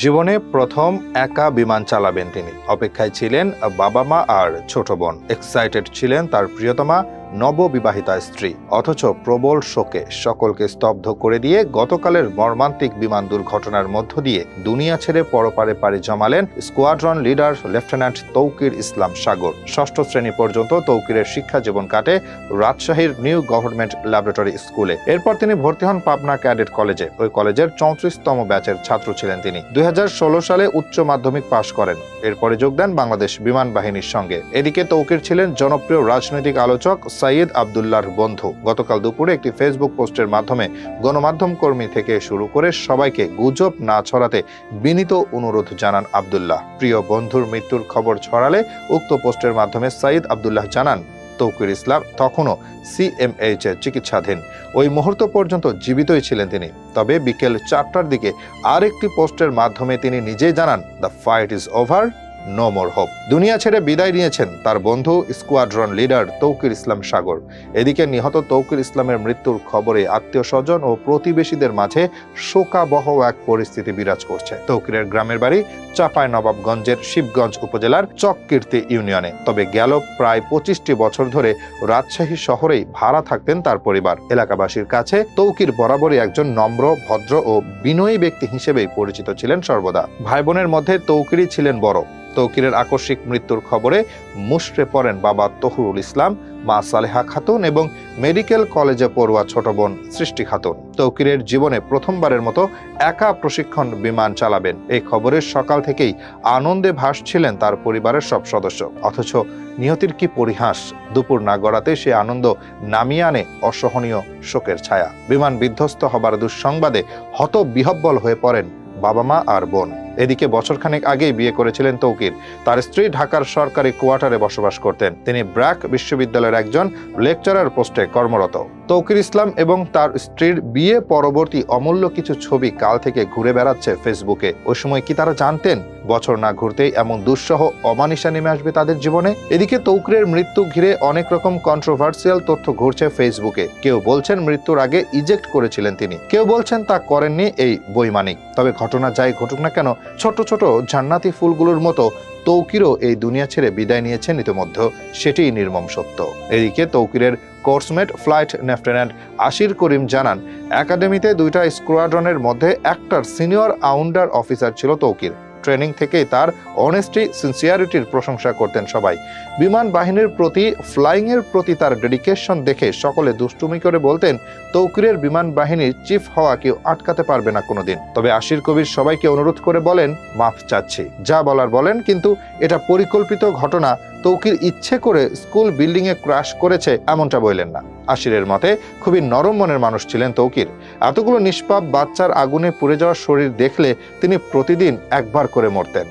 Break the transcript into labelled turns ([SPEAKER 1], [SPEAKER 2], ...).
[SPEAKER 1] জীবনে প্রথম একা বিমান চালাবেন তিনি। অপেক্ষায় ছিলেন বাবা মা আর ছোট বোন। এক্সাইটেড ছিলেন তার প্রিয়তমা নববিবাহিতা স্ত্রী। অথচ প্রবল শোকে সকলকে স্তব্ধ করে দিয়ে গতকালের মর্মান্তিক বিমান দুর্ঘটনার মধ্য দিয়ে দুনিয়া ছেড়ে পরপারে পাড়ি জমালেন squadron leader lieutenant Tauqir Islam সাগর। ষষ্ঠ শ্রেণী পর্যন্ত তৌকিরের শিক্ষা জীবন কাটে রাজশাহীর নিউ গভর্নমেন্ট ল্যাবরেটরি স্কুলে। এরপর তিনি ভর্তি হন পাবনা ক্যাডেট কলেজে। ওই কলেজের 34তম ব্যাচের ছাত্র ছিলেন তিনি। 2016 সালে উচ্চ মাধ্যমিক পাশ করেন। এরপরে যোগ দেন বাংলাদেশ বিমান বাহিনীর সঙ্গে। এদিকে তৌকির ছিলেন জনপ্রিয় রাজনৈতিক আলোচক সাইয়েদ আব্দুল্লাহর বন্ধু। গতকাল দুপুরে একটি ফেসবুক পোস্টের মাধ্যমে গণমাধ্যম কর্মী থেকে শুরু করে সবাইকে গুজব না ছড়াতে বিনীত অনুরোধ জানান আব্দুল্লাহ। প্রিয় বন্ধুর মৃত্যুর খবর ছড়ালে উক্ত পোস্টের মাধ্যমে সাইয়েদ আব্দুল্লাহ জানান, তৌকির ইসলাম তখনও CMH এর চিকিৎসাধীন। ওই মুহূর্ত পর্যন্ত জীবিতই ছিলেন তিনি। তবে বিকেল 4টার দিকে আরেকটি পোস্টের মাধ্যমে তিনি নিজেই জানান, the fight is over, no more hope. দুনিয়া ছেড়ে বিদায় নিয়েছেন তার বন্ধু স্কোয়াড্রন লিডার তৌকির ইসলাম সাগর। এদিকে নিহত তৌকির ইসলামের মৃত্যুর খবরে আত্মীয় স্বজন ও প্রতিবেশীদের মাঝে শোকাবহ এক পরিস্থিতি বিরাজ করছে। তৌকিরের গ্রামের বাড়ি চাঁপাইনবাবগঞ্জের শিবগঞ্জ উপজেলার চককীর্তি ইউনিয়নে। তবে গেল প্রায় 25টি বছর ধরে রাজশাহী শহরেই ভাড়া থাকতেন তার পরিবার। এলাকাবাসীর কাছে তৌকির বরাবরই একজন নম্র, ভদ্র ও বিনয়ী ব্যক্তি হিসেবেই পরিচিত ছিলেন সর্বদা। ভাই বোনের মধ্যে তৌকিরই ছিলেন বড়। তৌকিরের আকস্মিক মৃত্যুর খবরে মুষড়ে পড়েন বাবা তহুরুল ইসলাম, মা সালেহা খাতুন এবং মেডিকেল কলেজে পড়ুয়া ছোট বোন সৃষ্টি খাতুন। তৌকিরের জীবনে প্রথমবারের মতো একা প্রশিক্ষণ বিমান চালাবেন। এই খবরের সকাল থেকেই আনন্দে ভাসছিলেন তার পরিবারের সব সদস্য। অথচ নিহতির কি পরিহাস! দুপুর না গড়াতে সে আনন্দ নামিয়ে আনে অসহনীয় শোকের ছায়া। বিমান বিধ্বস্ত হবার দুঃসংবাদে হতবিহ্বল হয়ে পড়েন বাবা মা আর বোন। এদিকে বছরখানেক আগেই বিয়ে করেছিলেন তৌকির। তার স্ত্রী ঢাকার সরকারি কোয়ার্টারে বসবাস করতেন। তিনি ব্র্যাক বিশ্ববিদ্যালয়ের একজন লেকচারার পোস্টে কর্মরত। তৌকির ইসলাম এবং তার স্ত্রীর বিয়ে পরবর্তী অমূল্য কিছু ছবি কাল থেকে ঘুরে বেড়াচ্ছে ফেসবুকে। ওই সময় কি তারা জানতেন বছর না ঘুরতেই এমন দুঃসহ অমানিসা নেমে আসবে তাদের জীবনে? এদিকে তৌকিরের মৃত্যু ঘিরে অনেক রকম কন্ট্রোভার্সিয়াল তথ্য ঘুরছে ফেসবুকে। কেউ বলছেন মৃত্যুর আগে ইজেক্ট করেছিলেন তিনি, কেউ বলছেন তা করেননি এই বৈমানিক। তবে ঘটনা যাই ঘটুক না কেন, ছোট ছোট জান্নাতি ফুলগুলোর মতো তৌকিরও এই দুনিয়া ছেড়ে বিদায় নিয়েছেন ইতিমধ্যে, সেটিই নির্মম সত্য। এদিকে তৌকিরের কোর্সমেট ফ্লাইট লেফটেন্যান্ট আশির করিম জানান, একাডেমিতে 2টা স্কোয়াড্রনের মধ্যে একটার সিনিয়র আউন্ডার অফিসার ছিল তৌকির। ট্রেনিং থেকেই তার অনেস্টি, সিনসিয়ারিটির প্রশংসা করতেন সবাই। বিমান বাহিনীর প্রতি, ফ্লাইং এর প্রতি তার ডেডিকেশন দেখে সকলে দুষ্টুমি করে বলতেন, তৌকিরের বিমান বাহিনীর চিফ হওয়া কেউ আটকাতে পারবে না কোনোদিন। তবে আশির কবির সবাইকে অনুরোধ করে বলেন, মাফ চাচ্ছি, যা বলার বলেন, কিন্তু এটা পরিকল্পিত ঘটনা। তৌকির ইচ্ছে করে স্কুল বিল্ডিং এ ক্র্যাশ করেছে এমনটা বললেন না। আশিরের মতে খুবই নরম মনের মানুষ ছিলেন তৌকির। এতগুলো নিষ্পাপ বাচ্চার আগুনে পুড়ে যাওয়া শরীর দেখলে তিনি প্রতিদিন একবার করে মরতেন।